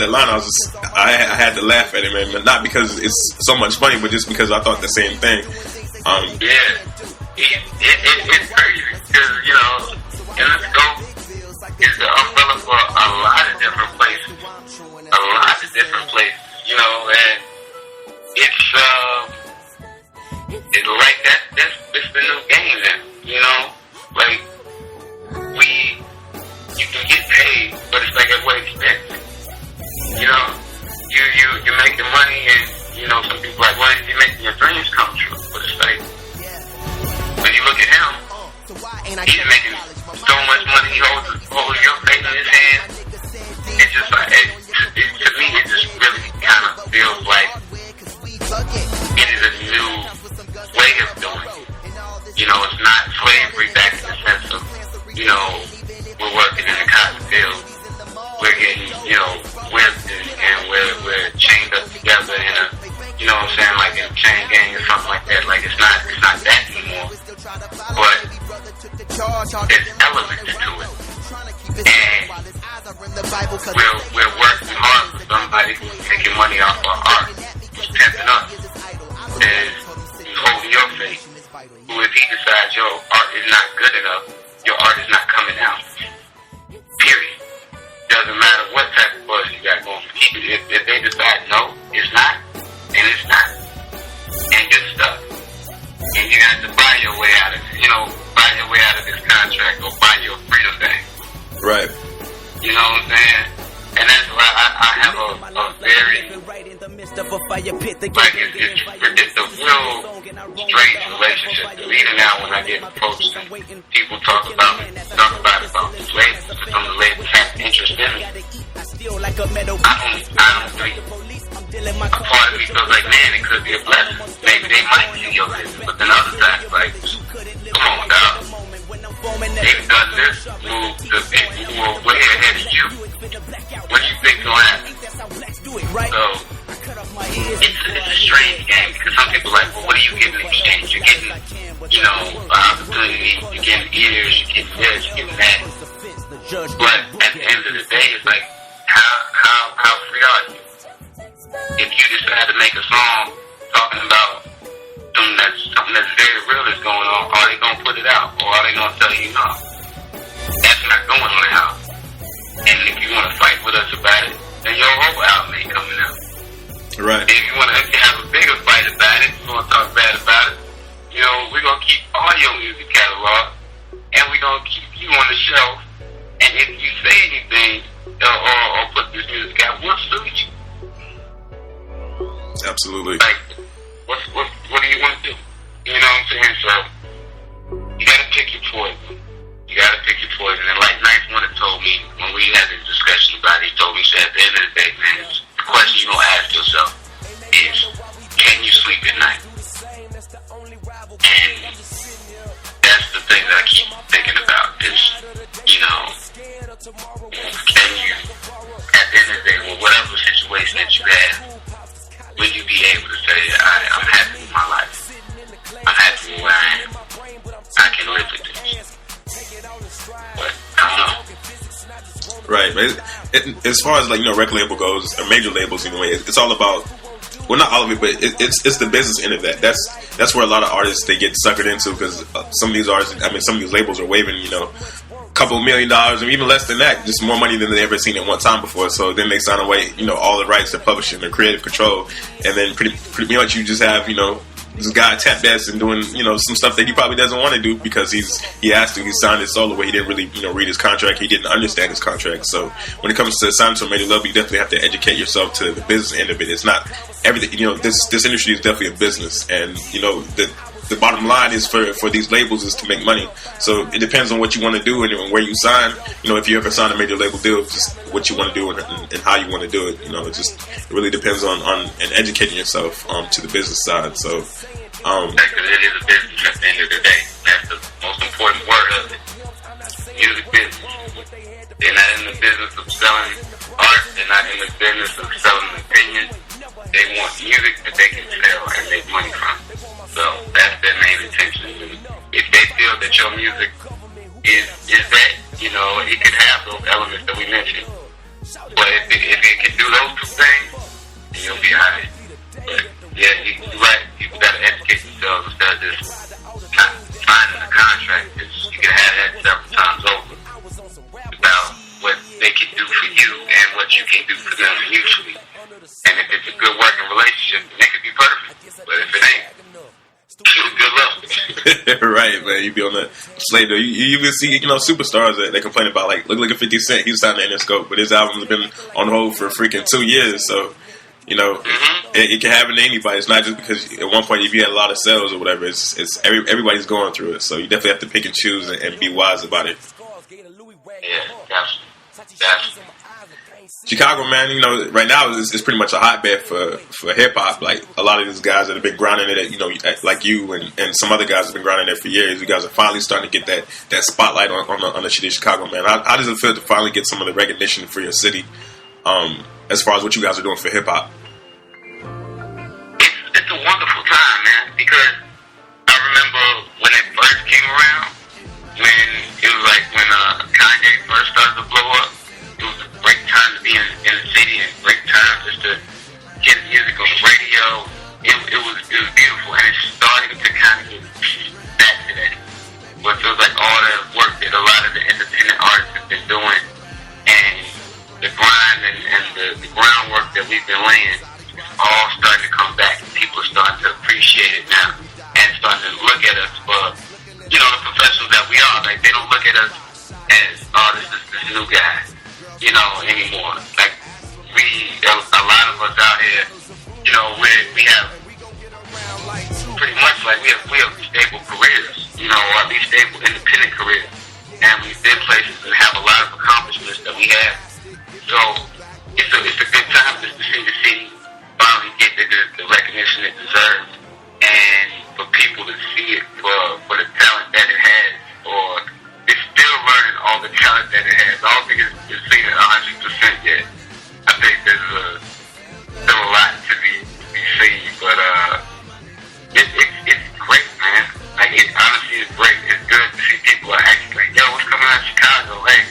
that line, I had to laugh at it, man. But not because it's so much funny, but just because I thought the same thing. It's crazy because Interscope is the umbrella for a lot of different places, and it's like that's the new game then, like you can get paid, but it's like at what expense? You're making money, and some people are like, well, you're making your dreams come true, but it's like when you look at him, he's making so much money. He holds your fate in his hand. It's just like to me, it just really kind of feels like it is a new way of doing it. It's not slavery back in the sense of we're working in the cotton field, we're getting whipped and we're chained up together in a like in a chain gang or something like that. Like it's not that anymore, but there's elements to it, and we're working hard for somebody who's taking money off our art, who's pimping us, and who's holding your face. Who, if he decides your art is not good enough, your art is not coming out. Period. Doesn't matter what type of buzz you got going. If they decide no, it's not, then it's not, and you're stuck. And you have to buy your way out of it. Buy your way out of this contract or buy your freedom back. Right. You know what I'm saying? And that's why I have a very it's a real strange relationship. Even now when I get approached and people talk about these labels, because some of the labels have interest in me. I don't think a part of me feels like, man, it could be a blessing. Maybe they might see your business, but then other times, like, come on, dog. They've done this move to people who are way ahead of you. What do you think gonna happen? So it's a strange game because some people are like, well, what are you getting in exchange? You're getting, opportunity, you're getting ears, you're getting this, you're getting that. But at the end of the day, it's like, how free are you? If you decide to make a song talking about something that's very real that's going on, are they gonna put it out, or are they gonna tell you no? That's not going on now. And if you want to fight with us about it, then your whole album ain't coming out. Right. If you want to have a bigger fight about it, you want to talk bad about it, we're gonna keep all your music catalog, and we're gonna keep you on the shelf. And if you say anything or put this music out, we'll sue you. Absolutely. Like, what do you want to do? You know what I'm saying? So you gotta pick your poison. And like Nice One had told me when we had this discussion about it, he told me, at the end of the day, man, the question you're gonna ask yourself is, can you sleep at night? And that's the thing that I keep thinking about is, can you, at the end of the day, whatever situation that you have, will you be able to say, I'm happy with my life? I'm happy with where I am. I can live with this. But I don't know. Right, but as far as record label goes, or major labels anyway, it's all about, well, not all of it, but it's the business end of that. That's where a lot of artists, they get suckered into, because some of these artists, some of these labels are waving, a couple $1 million, or even less than that, just more money than they ever seen at one time before. So then they sign away, all the rights to publishing, their creative control, and then pretty much you just have, this guy tap dance and doing, some stuff that he probably doesn't want to do because he has to. He signed his solo where he didn't really, read his contract. He didn't understand his contract. So when it comes to signing to a major label, you definitely have to educate yourself to the business end of it. It's not everything. This industry is definitely a business, and the bottom line is for these labels is to make money. So it depends on what you want to do and where you sign. If you ever sign a major label deal, just what you want to do and how you want to do it. It really depends on and educating yourself to the business side. So because it is a business at the end of the day. That's the most important word of it. Music business. They're not in the business of selling art. They're not in the business of selling opinions. They want music that they can sell and make money from. So that's their main intention. If they feel that your music is that, it can have those elements that we mentioned. But if it can do what you can do for them mutually. And if it's a good working relationship, then it could be perfect. But if it ain't, good luck. Right, man. You be on the slave though. You even see, superstars that they complain about, like, look at 50 Cent. He's signed to Interscope, but his album's been on hold for freaking 2 years. So, it can happen to anybody. It's not just because at one point if you had a lot of sales or whatever. It's everybody's going through it. So you definitely have to pick and choose and be wise about it. Yeah, definitely. Chicago, man, right now it's pretty much a hotbed for hip hop. Like a lot of these guys that have been grinding it, like you and some other guys have been grinding it for years. You guys are finally starting to get that spotlight on the city of Chicago, man. How does it feel to finally get some of the recognition for your city, as far as what you guys are doing for hip hop? It's a wonderful time, man, because I remember when it first came around, when Kanye first started to blow up. It was a great time to be in the city and great time just to get music on the radio. It was beautiful, and it's starting to kind of get back to that. But it feels like all the work that a lot of the independent artists have been doing, and the grind and the groundwork that we've been laying, is all starting to come back. People are starting to appreciate it now and starting to look at us for, the professionals that we are. Like, they don't look at us as, this is this new guy. Anymore. Like, a lot of us out here, we have pretty much we have stable careers, or at least stable independent careers. And we've been places and have a lot of accomplishments that we have. So it's a good time just to see the city finally get the recognition it deserves, and for people to see it for the talent that it has, or it's still learning all the talent that it has. I don't think it's seen it 100% yet. I think there's still a lot to be seen, but it's great, man. Like, it honestly is great. It's good to see people are actually like, yo, what's coming out of Chicago? Hey,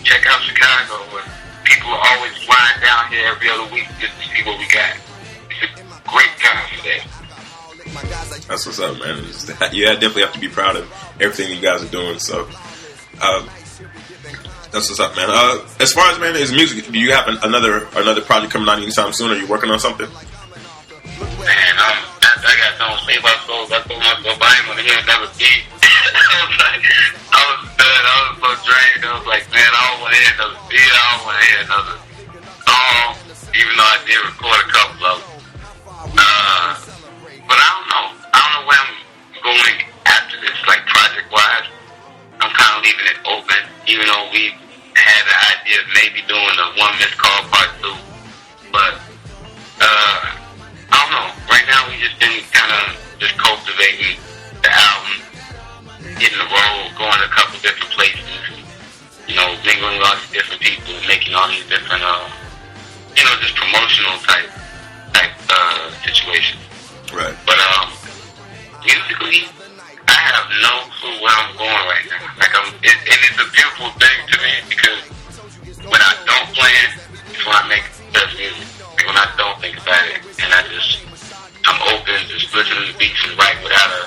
check out Chicago. And people are always flying down here every other week just to see what we got. It's a great time for that. That's what's up, man. You definitely have to be proud of everything you guys are doing. So, that's what's up, man. As far as, man, is music, do you have another project coming out anytime soon? Are you working on something? Man, I got something to say about souls. I told myself I ain't want to hear another beat. I was done. I was so drained. I was like, man, I don't want to hear another beat. I don't want to hear another song, even though I did record a couple of them. But I don't know. I don't know where I'm going after this, like project-wise. I'm kind of leaving it open, even though we had the idea of maybe doing a One Missed Call Part 2. But, I don't know. Right now, we just been kind of just cultivating the album, getting the road, going to a couple different places, mingling all these different people, making all these different, just promotional type situations. Right. But, musically, I have no clue where I'm going right now. Like, and it's a beautiful thing to me, because when I don't plan, it's when I make the best music. Like, when I don't think about it, and I'm open, just listening to beats and write without a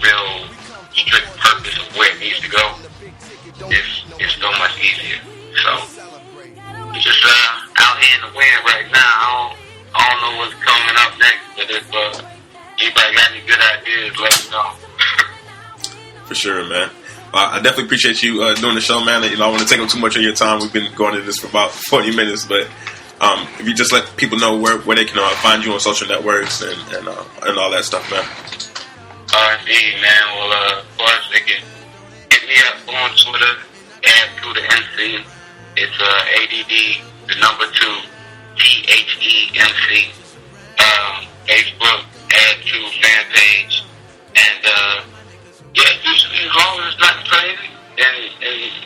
real strict purpose of where it needs to go, it's so much easier. So, it's just out here in the wind right now. I don't know what's coming up next, but if anybody got any good ideas, let me know. For sure, man. I definitely appreciate you doing the show, man. I don't want to take up too much of your time. We've been going into this for about 40 minutes, but if you just let people know where they can find you on social networks and all that stuff, man. Indeed, man. Well, of course, they can hit me up on Twitter, Add-2 the MC. It's ADD, the number 2, THEMC. Facebook, Add-2 fan page, and usually as long as it's not crazy, and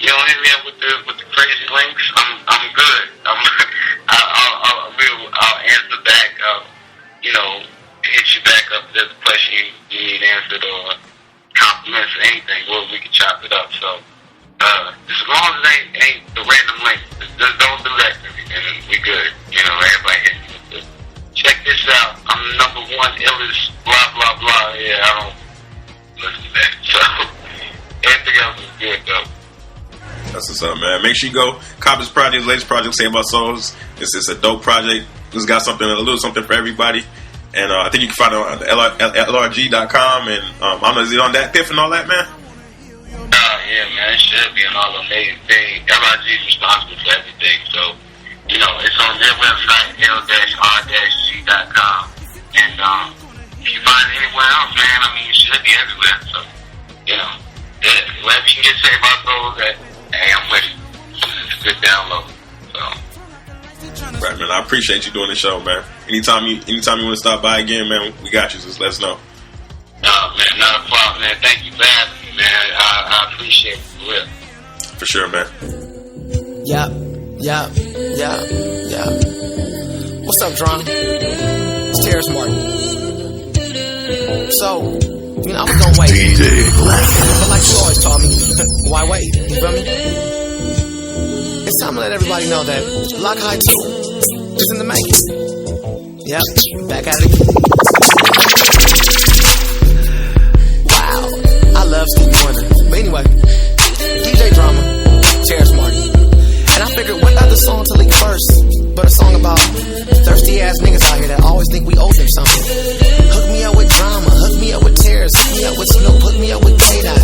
you don't hit me up with the crazy links, I'm good. I'll answer back. Hit you back up if there's a question you need answered, or compliments or anything. Well, we can chop it up. So just as long as it ain't the random links, just don't do that to me, and we good. Everybody hit me with the, check this out, I'm number 1 illest, blah blah blah. Yeah, I don't listen to that. So everything else is good though. That's what's up, man. Make sure you go cop his project, latest project, Save Our Souls. It's a dope project. It's got a little something for everybody. And I think you can find it on LRG.com. And I don't know, is it on that Tiff and all that, man? Yeah, man, it should be on all of them. LRG is responsible for everything. So, it's on their website, L-R-G.com. And if you find it anywhere else, man, I mean, it should be everywhere. So, wherever you can get saved by those, hey, I'm with you. It's a good download. So. Right, man. I appreciate you doing the show, man. Anytime you want to stop by again, man, we got you. Just let us know. No, man, not a problem, man. Thank you for having me, man. I appreciate it, for real. For sure, man. Yeah. What's up, Drum? It's Terrence Martin. So, I was gonna wait. But like you always taught me, why wait? You feel me? It's time to let everybody know that Lock High 2 is in the making. Yep, back at it again. Wow, I love Stevie Wonder. But anyway, DJ Drama, Terrence Martin. And I figured what other song to leak first but a song about thirsty ass niggas out here that always think we owe them something. Hook me up with Drama, hook me up with Terrence, hook me up with Snoop, hook me up with K-Dot.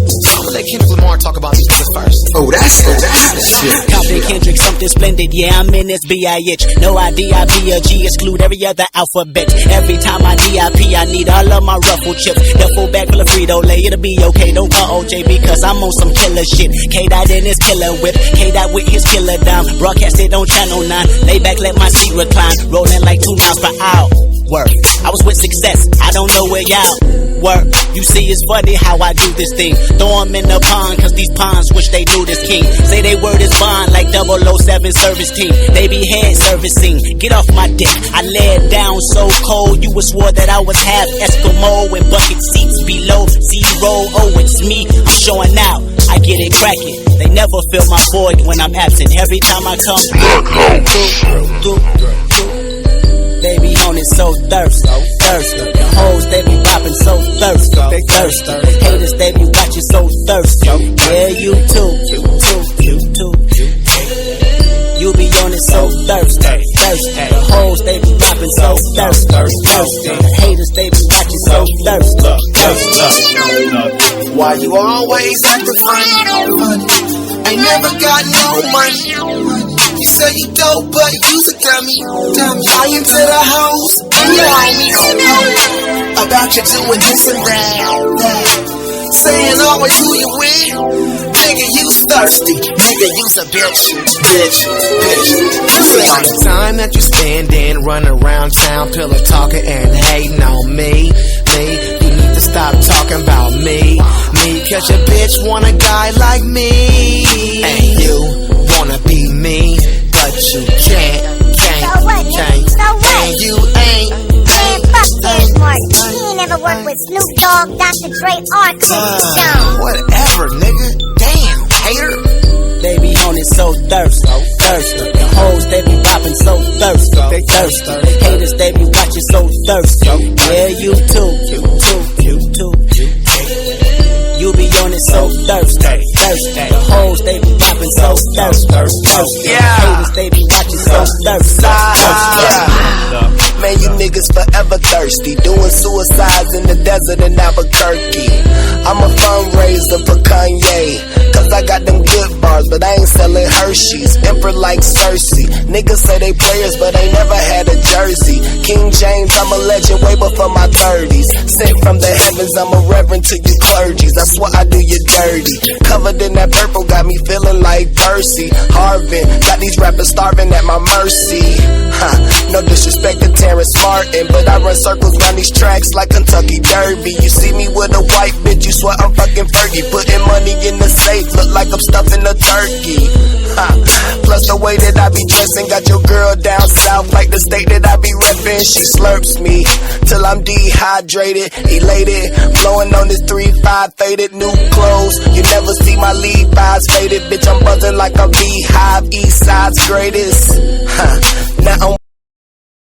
So I'm gonna let Kendrick Lamar talk about these niggas first. Oh, that's shit. Copy Kendrick, something splendid. Yeah, I'm in this B.I.H. No ID, I be a G, exclude every other alphabet. Every time I DIP, I need all of my ruffle chips. Duffel bag full of Frito-Lay, it'll be okay. Don't call OJ because I'm on some killer shit. K-Dot in his killer whip, K-Dot with his killer dime. Broadcasted on Channel 9. Lay back, let my seat recline. Rolling like 2 miles per hour. Work. I was with success, I don't know where y'all work. You see, it's funny how I do this thing. Throw them in the pond, cause these ponds wish they knew this king. Say they word is bond like 007 service team. They be head servicing, get off my dick. I lay it down so cold, you would swore that I was half Eskimo and bucket seats below zero. Oh, it's me, I'm showing out, I get it cracking. They never fill my void when I'm absent. Every time I come through. They be on it so thirsty. The hoes, they be popping so thirsty. Haters, they be watching so thirsty. Yeah, you too. You be on it so thirsty. The hoes, they be popping so thirsty. Haters, they be watching so thirsty. Why you always acting funny? Ain't never got no money. You say you dope, but you's a dummy. Lying to the hoes and your homies about you doing this and that. Saying always who you with. Nigga, you's thirsty. Nigga, you's a bitch. All the time that you spending running around town, pillow talking and hating on me. You need to stop talking about me. Cause your bitch want a guy like me. And you wanna be me, but you can't. And you ain't. Man, fuck Terrence Martin. He ain't never worked with Snoop Dogg, Dr. Dre, or Quincy Jones. Whatever, nigga. Damn, hater. They be on it so thirsty. The hoes, they be popping so thirsty. Haters, they be watching so thirsty. Yeah, you too. You be on it so thirsty. The hoes, they be popping so thirsty. Haters, they be watching so thirsty. Man, you niggas forever thirsty. Doing suicides in the desert in Albuquerque. I'm a fundraiser for Kanye, cause I got them good bars, but I ain't selling Hershey's. Emperor like Cersei. Niggas say they players, but they never had a jersey. King James, I'm a legend way before my 30s. Sent from the heavens, I'm a reverend to you clergies. I swear I do you dirty. Covered in that purple, got me feeling like Percy Harvin. Got these rappers starving at my mercy. No disrespect to Terrence Martin, but I run circles round these tracks like Kentucky Derby. You see me with a white bitch, you swear I'm fucking Fergie. Putting money in the safe, look like I'm stuffing a turkey. Plus the way that I be dressing, got your girl down south like the state that I be reppin'. She slurps me till I'm dehydrated, elated, blowing on this 3-5 faded new clothes. You never see my Levi's faded, bitch. I'm buzzing like I'm Beehive, East Side's greatest. Now I'm